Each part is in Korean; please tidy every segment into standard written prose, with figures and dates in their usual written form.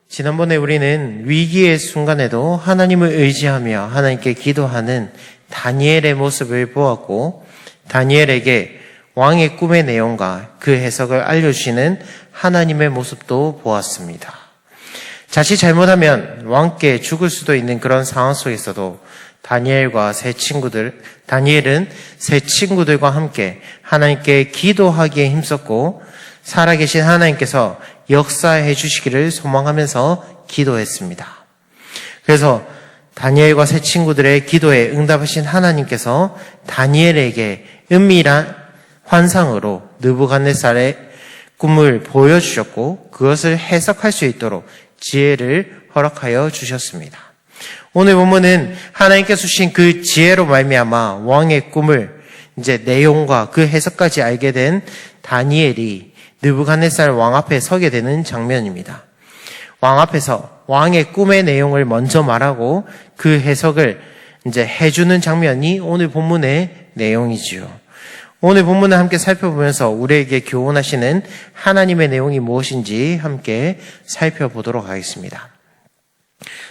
지난번에 우리는 위기의 순간에도 하나님을 의지하며 하나님께 기도하는 다니엘의 모습을 보았고, 다니엘에게 왕의 꿈의 내용과 그 해석을 알려주시는 하나님의 모습도 보았습니다. 자칫 잘못하면 왕께 죽을 수도 있는 그런 상황 속에서도 다니엘은 세 친구들과 함께 하나님께 기도하기에 힘썼고, 살아계신 하나님께서 역사해 주시기를 소망하면서 기도했습니다. 그래서 다니엘과 세 친구들의 기도에 응답하신 하나님께서 다니엘에게 은밀한 환상으로 느부갓네살의 꿈을 보여주셨고, 그것을 해석할 수 있도록 지혜를 허락하여 주셨습니다. 오늘 본문은 하나님께서 주신 그 지혜로 말미암아 왕의 꿈을 내용과 그 해석까지 알게 된 다니엘이 느부갓네살 왕 앞에 서게 되는 장면입니다. 왕 앞에서 왕의 꿈의 내용을 먼저 말하고 그 해석을 해주는 장면이 오늘 본문의 내용이지요. 오늘 본문을 함께 살펴보면서 우리에게 교훈하시는 하나님의 내용이 무엇인지 함께 살펴보도록 하겠습니다.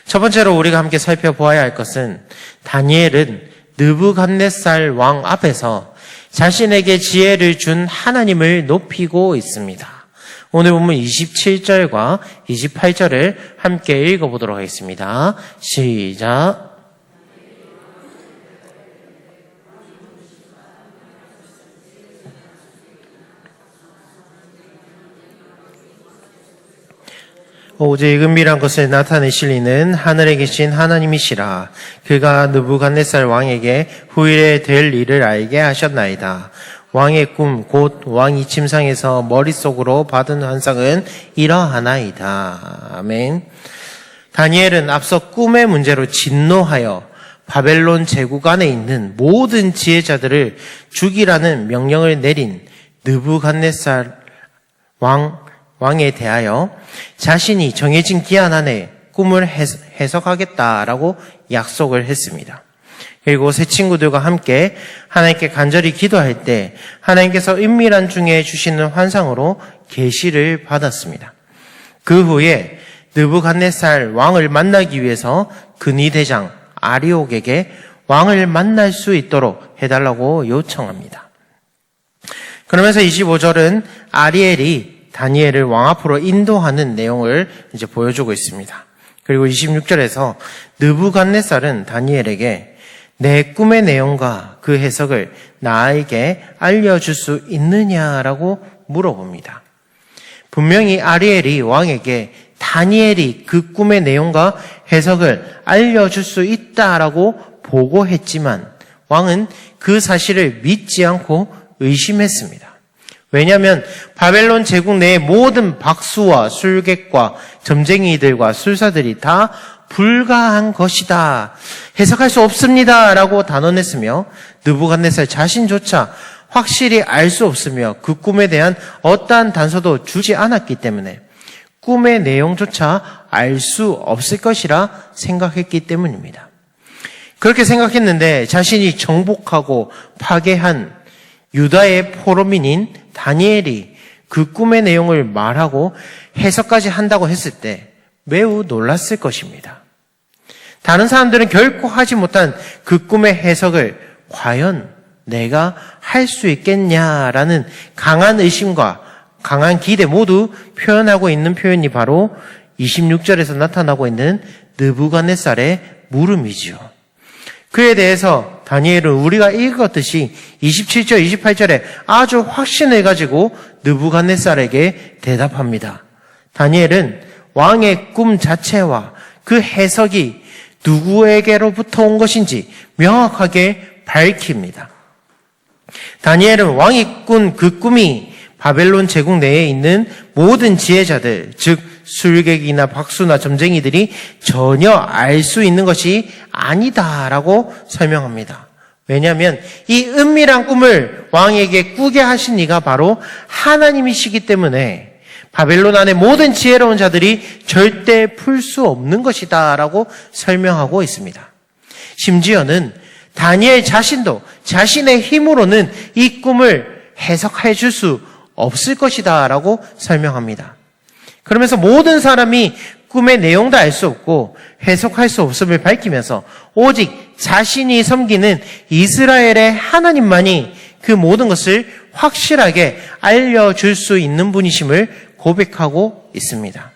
첫 번째로 우리가 함께 살펴보아야 할 것은, 다니엘은 느부갓네살 왕 앞에서 자신에게 지혜를 준 하나님을 높이고 있습니다. 오늘 본문 27절과 28절을 함께 읽어보도록 하겠습니다. 시작. 오직 은밀한 것을 나타내시리는 하늘에 계신 하나님이시라. 그가 느부갓네살 왕에게 후일에 될 일을 알게 하셨나이다. 왕의 꿈 곧 왕이 침상에서 머릿속으로 받은 환상은 이러하나이다. 아멘. 다니엘은 앞서 꿈의 문제로 진노하여 바벨론 제국 안에 있는 모든 지혜자들을 죽이라는 명령을 내린 느부갓네살 왕에 대하여 자신이 정해진 기한 안에 꿈을 해석하겠다라고 약속을 했습니다. 그리고 세 친구들과 함께 하나님께 간절히 기도할 때 하나님께서 은밀한 중에 주시는 환상으로 계시를 받았습니다. 그 후에 느부갓네살 왕을 만나기 위해서 근위대장 아리옥에게 왕을 만날 수 있도록 해달라고 요청합니다. 그러면서 25절은 아리엘이 다니엘을 왕 앞으로 인도하는 내용을 보여주고 있습니다. 그리고 26절에서 느부갓네살은 다니엘에게 내 꿈의 내용과 그 해석을 나에게 알려줄 수 있느냐라고 물어봅니다. 분명히 아리엘이 왕에게 다니엘이 그 꿈의 내용과 해석을 알려줄 수 있다라고 보고했지만 왕은 그 사실을 믿지 않고 의심했습니다. 왜냐하면 바벨론 제국 내의 모든 박수와 술객과 점쟁이들과 술사들이 다 불가한 것이다, 해석할 수 없습니다 라고 단언했으며, 느부갓네살 자신조차 확실히 알 수 없으며 그 꿈에 대한 어떠한 단서도 주지 않았기 때문에 꿈의 내용조차 알 수 없을 것이라 생각했기 때문입니다. 그렇게 생각했는데 자신이 정복하고 파괴한 유다의 포로민인 다니엘이 그 꿈의 내용을 말하고 해석까지 한다고 했을 때 매우 놀랐을 것입니다. 다른 사람들은 결코 하지 못한 그 꿈의 해석을 과연 내가 할 수 있겠냐라는 강한 의심과 강한 기대 모두 표현하고 있는 표현이 바로 26절에서 나타나고 있는 느부갓네살의 물음이지요. 그에 대해서 다니엘은 우리가 읽었듯이 27절, 28절에 아주 확신을 가지고 느부갓네살에게 대답합니다. 다니엘은 왕의 꿈 자체와 그 해석이 누구에게로부터 온 것인지 명확하게 밝힙니다. 다니엘은 왕이 꾼 그 꿈이 바벨론 제국 내에 있는 모든 지혜자들, 즉 술객이나 박수나 점쟁이들이 전혀 알 수 있는 것이 아니다라고 설명합니다. 왜냐하면 이 은밀한 꿈을 왕에게 꾸게 하신 이가 바로 하나님이시기 때문에 바벨론 안의 모든 지혜로운 자들이 절대 풀 수 없는 것이다라고 설명하고 있습니다. 심지어는 다니엘 자신도 자신의 힘으로는 이 꿈을 해석해 줄 수 없을 것이다라고 설명합니다. 그러면서 모든 사람이 꿈의 내용도 알 수 없고 해석할 수 없음을 밝히면서 오직 자신이 섬기는 이스라엘의 하나님만이 그 모든 것을 확실하게 알려줄 수 있는 분이심을 고백하고 있습니다.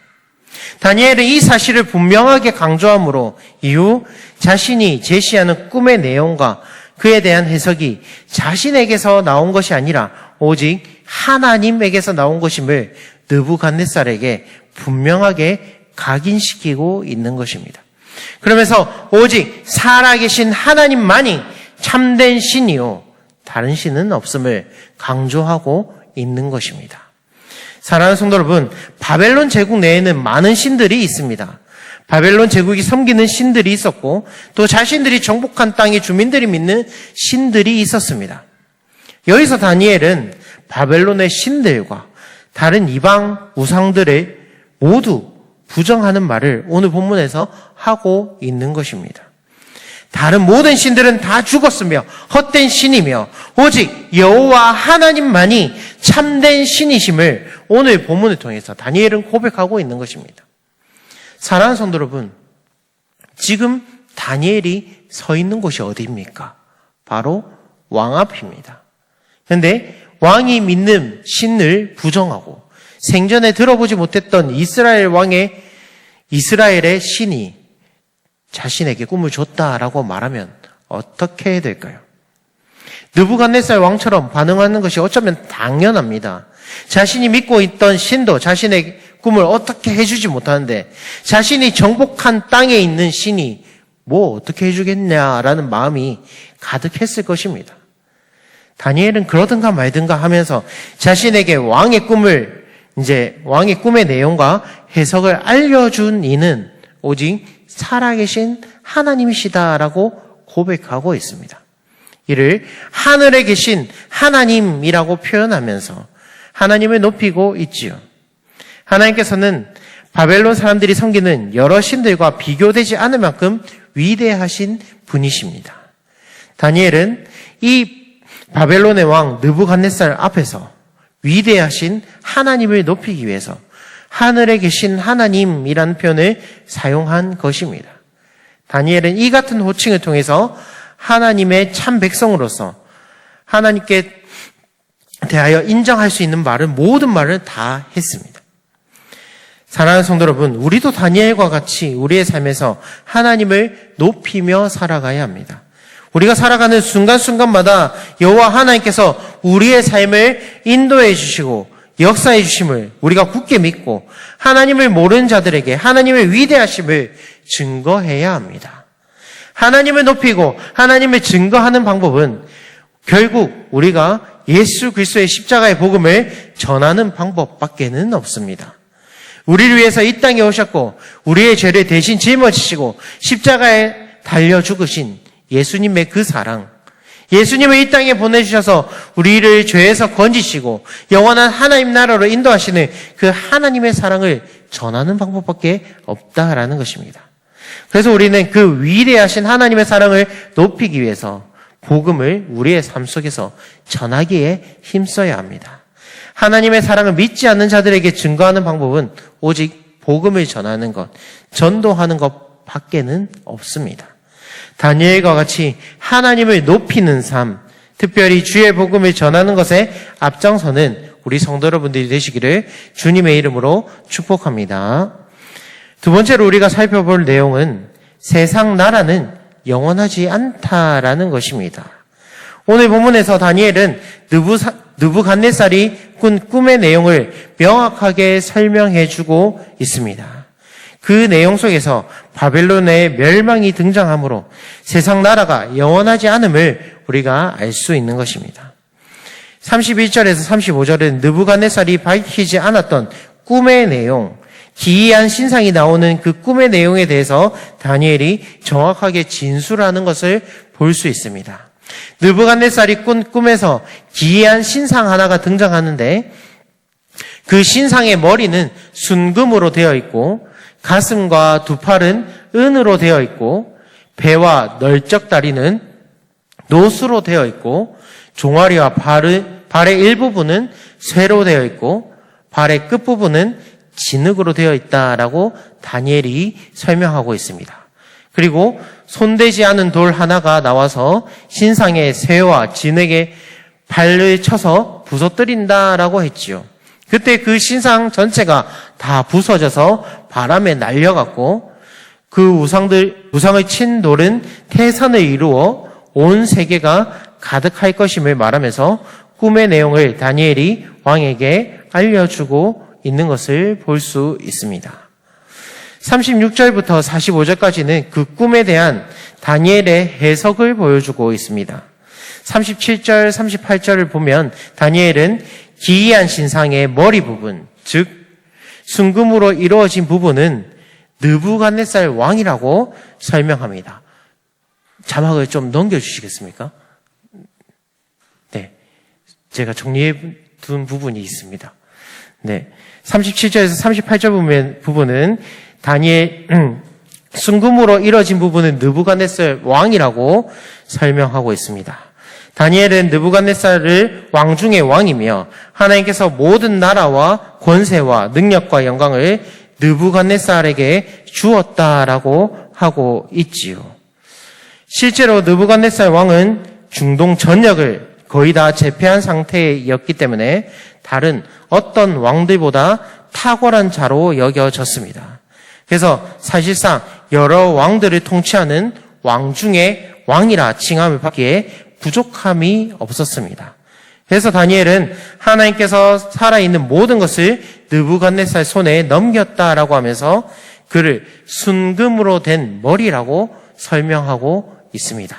다니엘은 이 사실을 분명하게 강조함으로 이후 자신이 제시하는 꿈의 내용과 그에 대한 해석이 자신에게서 나온 것이 아니라 오직 하나님에게서 나온 것임을 느부갓네살에게 분명하게 각인시키고 있는 것입니다. 그러면서 오직 살아계신 하나님만이 참된 신이요 다른 신은 없음을 강조하고 있는 것입니다. 사랑하는 성도 여러분, 바벨론 제국 내에는 많은 신들이 있습니다. 바벨론 제국이 섬기는 신들이 있었고 또 자신들이 정복한 땅의 주민들이 믿는 신들이 있었습니다. 여기서 다니엘은 바벨론의 신들과 다른 이방 우상들을 모두 부정하는 말을 오늘 본문에서 하고 있는 것입니다. 다른 모든 신들은 다 죽었으며 헛된 신이며 오직 여호와 하나님만이 참된 신이심을 오늘 본문을 통해서 다니엘은 고백하고 있는 것입니다. 사랑하는 성도 여러분, 지금 다니엘이 서 있는 곳이 어디입니까? 바로 왕 앞입니다. 그런데 왕이 믿는 신을 부정하고 생전에 들어보지 못했던 이스라엘의 신이 자신에게 꿈을 줬다라고 말하면 어떻게 해야 될까요? 느부갓네살 왕처럼 반응하는 것이 어쩌면 당연합니다. 자신이 믿고 있던 신도 자신의 꿈을 어떻게 해주지 못하는데 자신이 정복한 땅에 있는 신이 뭐 어떻게 해주겠냐라는 마음이 가득했을 것입니다. 다니엘은 그러든가 말든가 하면서 자신에게 왕의 꿈의 내용과 해석을 알려준 이는 오직 살아계신 하나님이시다라고 고백하고 있습니다. 이를 하늘에 계신 하나님이라고 표현하면서 하나님을 높이고 있지요. 하나님께서는 바벨론 사람들이 섬기는 여러 신들과 비교되지 않을 만큼 위대하신 분이십니다. 다니엘은 이 바벨론의 왕 느부갓네살 앞에서 위대하신 하나님을 높이기 위해서 하늘에 계신 하나님이라는 표현을 사용한 것입니다. 다니엘은 이 같은 호칭을 통해서 하나님의 참 백성으로서 하나님께 대하여 인정할 수 있는 모든 말을 다 했습니다. 사랑하는 성도 여러분, 우리도 다니엘과 같이 우리의 삶에서 하나님을 높이며 살아가야 합니다. 우리가 살아가는 순간순간마다 여호와 하나님께서 우리의 삶을 인도해 주시고 역사해 주심을 우리가 굳게 믿고 하나님을 모르는 자들에게 하나님의 위대하심을 증거해야 합니다. 하나님을 높이고 하나님을 증거하는 방법은 결국 우리가 예수 그리스도의 십자가의 복음을 전하는 방법밖에는 없습니다. 우리를 위해서 이 땅에 오셨고 우리의 죄를 대신 짊어지시고 십자가에 달려 죽으신 예수님의 그 사랑, 예수님을 이 땅에 보내주셔서 우리를 죄에서 건지시고 영원한 하나님 나라로 인도하시는 그 하나님의 사랑을 전하는 방법밖에 없다라는 것입니다. 그래서 우리는 그 위대하신 하나님의 사랑을 높이기 위해서 복음을 우리의 삶 속에서 전하기에 힘써야 합니다. 하나님의 사랑을 믿지 않는 자들에게 증거하는 방법은 오직 복음을 전하는 것, 전도하는 것 밖에는 없습니다. 다니엘과 같이 하나님을 높이는 삶, 특별히 주의 복음을 전하는 것에 앞장서는 우리 성도 여러분들이 되시기를 주님의 이름으로 축복합니다. 두 번째로 우리가 살펴볼 내용은 세상 나라는 영원하지 않다라는 것입니다. 오늘 본문에서 다니엘은 느부갓네살이 꾼 꿈의 내용을 명확하게 설명해주고 있습니다. 그 내용 속에서 바벨론의 멸망이 등장하므로 세상 나라가 영원하지 않음을 우리가 알 수 있는 것입니다. 31절에서 35절은 느부갓네살이 밝히지 않았던 꿈의 내용, 기이한 신상이 나오는 그 꿈의 내용에 대해서 다니엘이 정확하게 진술하는 것을 볼 수 있습니다. 느부갓네살이 꾼 꿈에서 기이한 신상 하나가 등장하는데 그 신상의 머리는 순금으로 되어 있고 가슴과 두 팔은 은으로 되어 있고 배와 널쩍 다리는 노수로 되어 있고 종아리와 발의 일부분은 쇠로 되어 있고 발의 끝부분은 진흙으로 되어 있다라고 다니엘이 설명하고 있습니다. 그리고 손대지 않은 돌 하나가 나와서 신상의 쇠와 진흙에 발을 쳐서 부서뜨린다라고 했지요. 그때 그 신상 전체가 다 부서져서 바람에 날려갔고 그 우상을 친 돌은 태산을 이루어 온 세계가 가득할 것임을 말하면서 꿈의 내용을 다니엘이 왕에게 알려주고 있는 것을 볼 수 있습니다. 36절부터 45절까지는 그 꿈에 대한 다니엘의 해석을 보여주고 있습니다. 37절, 38절을 보면 다니엘은 기이한 신상의 머리 부분, 즉 순금으로 이루어진 부분은 느부갓네살 왕이라고 설명합니다. 자막을 좀 넘겨주시겠습니까? 네, 제가 정리해 둔 부분이 있습니다. 네, 37절에서 38절 부분은 다니엘 순금으로 이루어진 부분은 느부갓네살 왕이라고 설명하고 있습니다. 다니엘은 느부갓네살을 왕 중의 왕이며 하나님께서 모든 나라와 권세와 능력과 영광을 느부갓네살에게 주었다라고 하고 있지요. 실제로 느부갓네살 왕은 중동 전역을 거의 다 제패한 상태였기 때문에 다른 어떤 왕들보다 탁월한 자로 여겨졌습니다. 그래서 사실상 여러 왕들을 통치하는 왕 중에 왕이라 칭함을 받기에 부족함이 없었습니다. 그래서 다니엘은 하나님께서 살아있는 모든 것을 느부갓네살 손에 넘겼다라고 하면서 그를 순금으로 된 머리라고 설명하고 있습니다.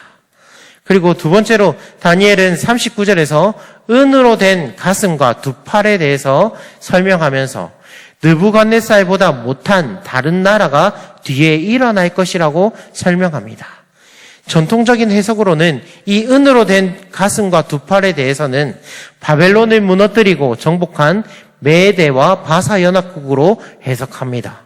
그리고 두 번째로 다니엘은 39절에서 은으로 된 가슴과 두 팔에 대해서 설명하면서 느부갓네살보다 못한 다른 나라가 뒤에 일어날 것이라고 설명합니다. 전통적인 해석으로는 이 은으로 된 가슴과 두 팔에 대해서는 바벨론을 무너뜨리고 정복한 메대와 바사 연합국으로 해석합니다.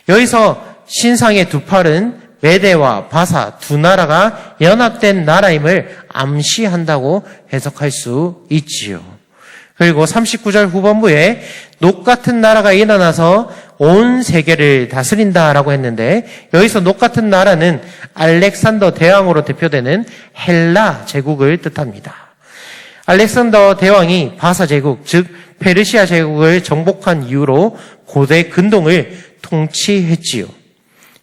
여기서 신상의 두 팔은 메대와 바사 두 나라가 연합된 나라임을 암시한다고 해석할 수 있지요. 그리고 39절 후반부에 녹 같은 나라가 일어나서 온 세계를 다스린다라고 했는데 여기서 녹 같은 나라는 알렉산더 대왕으로 대표되는 헬라 제국을 뜻합니다. 알렉산더 대왕이 바사 제국, 즉 페르시아 제국을 정복한 이후로 고대 근동을 통치했지요.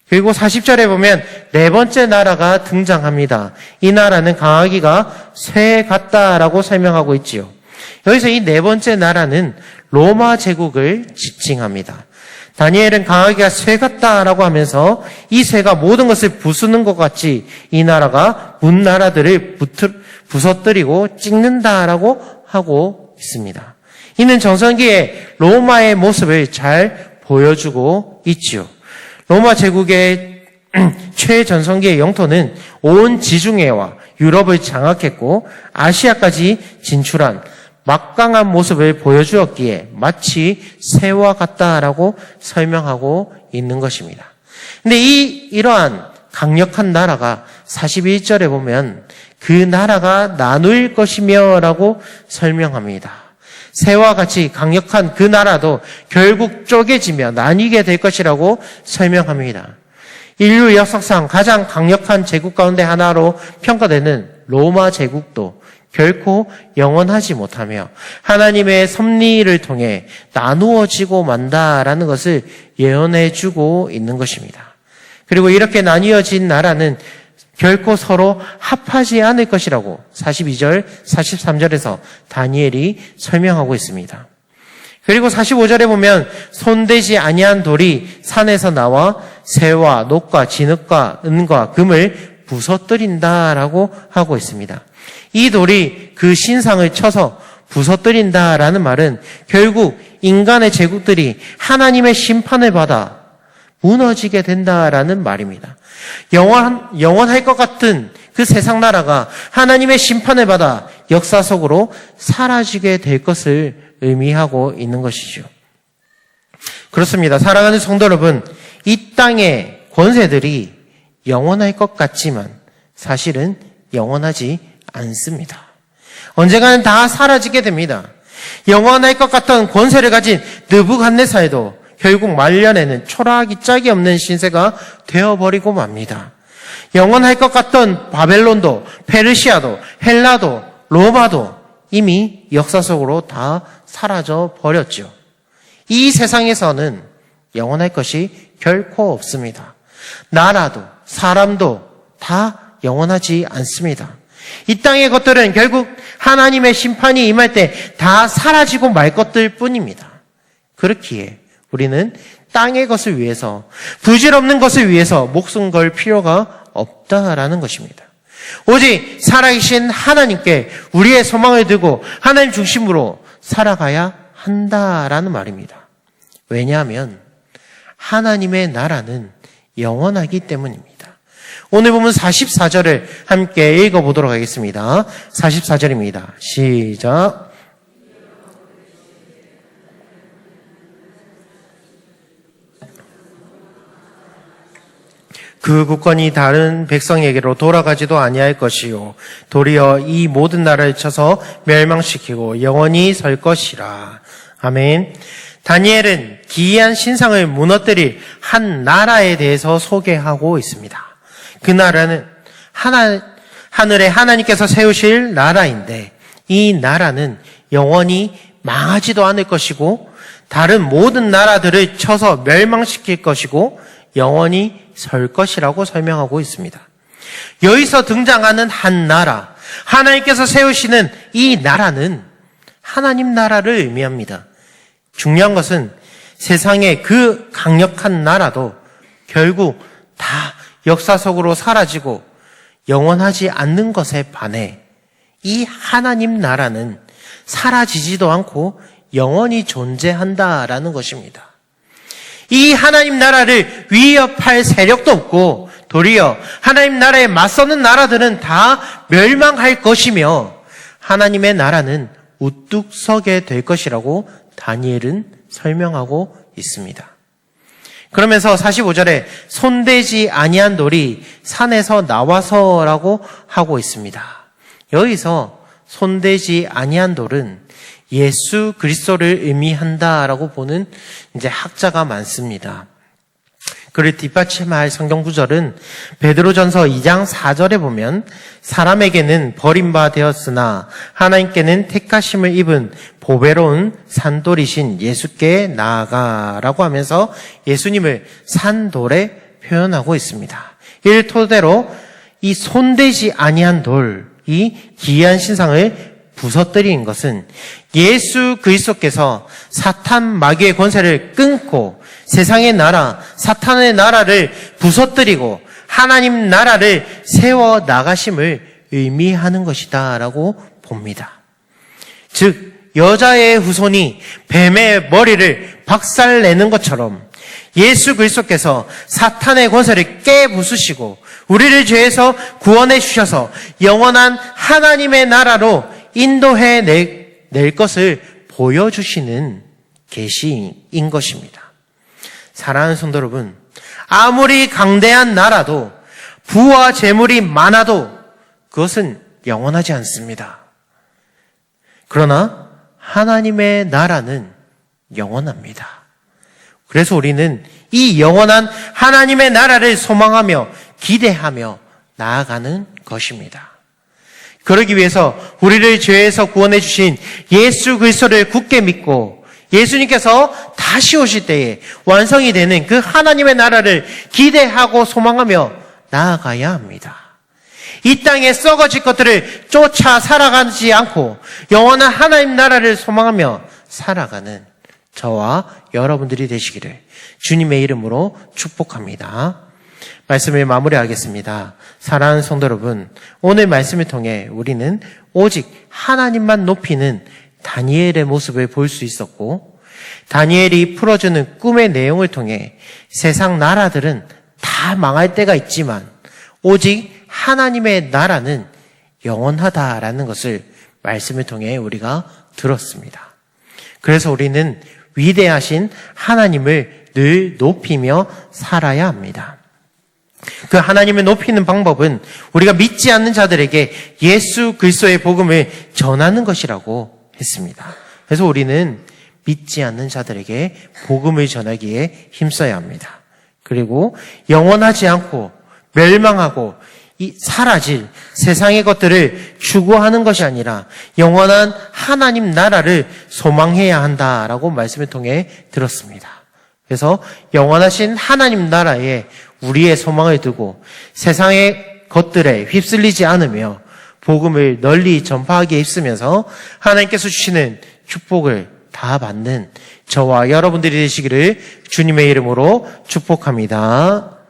그리고 40절에 보면 네 번째 나라가 등장합니다. 이 나라는 강하기가 쇠 같다라고 설명하고 있지요. 여기서 이 네 번째 나라는 로마 제국을 지칭합니다. 다니엘은 강하기가 쇠 같다라고 하면서 이 쇠가 모든 것을 부수는 것 같이 이 나라가 문 나라들을 부서뜨리고 찍는다라고 하고 있습니다. 이는 정선기에 로마의 모습을 잘 보여주고 있지요. 로마 제국의 최전성기의 영토는 온 지중해와 유럽을 장악했고 아시아까지 진출한 막강한 모습을 보여주었기에 마치 새와 같다라고 설명하고 있는 것입니다. 근데 이러한 강력한 나라가 41절에 보면 그 나라가 나눌 것이며 라고 설명합니다. 새와 같이 강력한 그 나라도 결국 쪼개지며 나뉘게 될 것이라고 설명합니다. 인류 역사상 가장 강력한 제국 가운데 하나로 평가되는 로마 제국도 결코 영원하지 못하며 하나님의 섭리를 통해 나누어지고 만다라는 것을 예언해주고 있는 것입니다. 그리고 이렇게 나뉘어진 나라는 결코 서로 합하지 않을 것이라고 42절, 43절에서 다니엘이 설명하고 있습니다. 그리고 45절에 보면 손대지 아니한 돌이 산에서 나와 새와 녹과 진흙과 은과 금을 부서뜨린다라고 하고 있습니다. 이 돌이 그 신상을 쳐서 부서뜨린다라는 말은 결국 인간의 제국들이 하나님의 심판을 받아 무너지게 된다라는 말입니다. 영원할 것 같은 그 세상 나라가 하나님의 심판을 받아 역사 속으로 사라지게 될 것을 의미하고 있는 것이죠. 그렇습니다. 사랑하는 성도 여러분, 이 땅의 권세들이 영원할 것 같지만 사실은 영원하지 않습니다. 언젠가는 다 사라지게 됩니다. 영원할 것 같던 권세를 가진 느부갓네살도 결국 말년에는 초라하기 짝이 없는 신세가 되어버리고 맙니다. 영원할 것 같던 바벨론도, 페르시아도, 헬라도, 로마도 이미 역사 속으로 다 사라져 버렸죠. 이 세상에서는 영원할 것이 결코 없습니다. 나라도, 사람도 다 영원하지 않습니다. 이 땅의 것들은 결국 하나님의 심판이 임할 때 다 사라지고 말 것들 뿐입니다. 그렇기에 우리는 땅의 것을 위해서, 부질없는 것을 위해서 목숨 걸 필요가 없다라는 것입니다. 오직 살아계신 하나님께 우리의 소망을 두고 하나님 중심으로 살아가야 한다라는 말입니다. 왜냐하면 하나님의 나라는 영원하기 때문입니다. 오늘 보면 44절을 함께 읽어보도록 하겠습니다. 44절입니다. 시작. 그 국권이 다른 백성에게로 돌아가지도 아니할 것이요 도리어 이 모든 나라를 쳐서 멸망시키고 영원히 설 것이라. 아멘. 다니엘은 기이한 신상을 무너뜨릴 한 나라에 대해서 소개하고 있습니다. 그 나라는 하늘에 하나님께서 세우실 나라인데 이 나라는 영원히 망하지도 않을 것이고 다른 모든 나라들을 쳐서 멸망시킬 것이고 영원히 설 것이라고 설명하고 있습니다. 여기서 등장하는 한 나라, 하나님께서 세우시는 이 나라는 하나님 나라를 의미합니다. 중요한 것은 세상의 그 강력한 나라도 결국 다 역사 속으로 사라지고 영원하지 않는 것에 반해 이 하나님 나라는 사라지지도 않고 영원히 존재한다라는 것입니다. 이 하나님 나라를 위협할 세력도 없고 도리어 하나님 나라에 맞서는 나라들은 다 멸망할 것이며 하나님의 나라는 우뚝 서게 될 것이라고 다니엘은 설명하고 있습니다. 그러면서 45절에 손대지 아니한 돌이 산에서 나와서라고 하고 있습니다. 여기서 손대지 아니한 돌은 예수 그리스도를 의미한다라고 보는 이제 학자가 많습니다. 그를 뒷받침할 성경 구절은 베드로전서 2장 4절에 보면 사람에게는 버림받았으나 하나님께는 택하심을 입은 보배로운 산돌이신 예수께 나아가라고 하면서 예수님을 산돌에 표현하고 있습니다. 이를 토대로 이 손대지 아니한 돌, 이 기이한 신상을 부서뜨린 것은 예수 그리스도께서 사탄 마귀의 권세를 끊고 세상의 나라, 사탄의 나라를 부서뜨리고 하나님 나라를 세워 나가심을 의미하는 것이다라고 봅니다. 즉 여자의 후손이 뱀의 머리를 박살내는 것처럼 예수 그리스도께서 사탄의 권세를 깨부수시고 우리를 죄에서 구원해 주셔서 영원한 하나님의 나라로 인도해 낼 것을 보여주시는 계시인 것입니다. 사랑하는 성도 여러분, 아무리 강대한 나라도 부와 재물이 많아도 그것은 영원하지 않습니다. 그러나 하나님의 나라는 영원합니다. 그래서 우리는 이 영원한 하나님의 나라를 소망하며 기대하며 나아가는 것입니다. 그러기 위해서 우리를 죄에서 구원해 주신 예수 그리스도를 굳게 믿고 예수님께서 다시 오실 때에 완성이 되는 그 하나님의 나라를 기대하고 소망하며 나아가야 합니다. 이 땅에 썩어질 것들을 쫓아 살아가지 않고 영원한 하나님 나라를 소망하며 살아가는 저와 여러분들이 되시기를 주님의 이름으로 축복합니다. 말씀을 마무리하겠습니다. 사랑하는 성도 여러분, 오늘 말씀을 통해 우리는 오직 하나님만 높이는 다니엘의 모습을 볼 수 있었고 다니엘이 풀어주는 꿈의 내용을 통해 세상 나라들은 다 망할 때가 있지만 오직 하나님의 나라는 영원하다라는 것을 말씀을 통해 우리가 들었습니다. 그래서 우리는 위대하신 하나님을 늘 높이며 살아야 합니다. 그 하나님을 높이는 방법은 우리가 믿지 않는 자들에게 예수 그리스도의 복음을 전하는 것이라고 했습니다. 그래서 우리는 믿지 않는 자들에게 복음을 전하기에 힘써야 합니다. 그리고 영원하지 않고 멸망하고 사라질 세상의 것들을 추구하는 것이 아니라 영원한 하나님 나라를 소망해야 한다라고 말씀을 통해 들었습니다. 그래서 영원하신 하나님 나라에 우리의 소망을 두고 세상의 것들에 휩쓸리지 않으며 복음을 널리 전파하기에 힘쓰면서 하나님께서 주시는 축복을 다 받는 저와 여러분들이 되시기를 주님의 이름으로 축복합니다.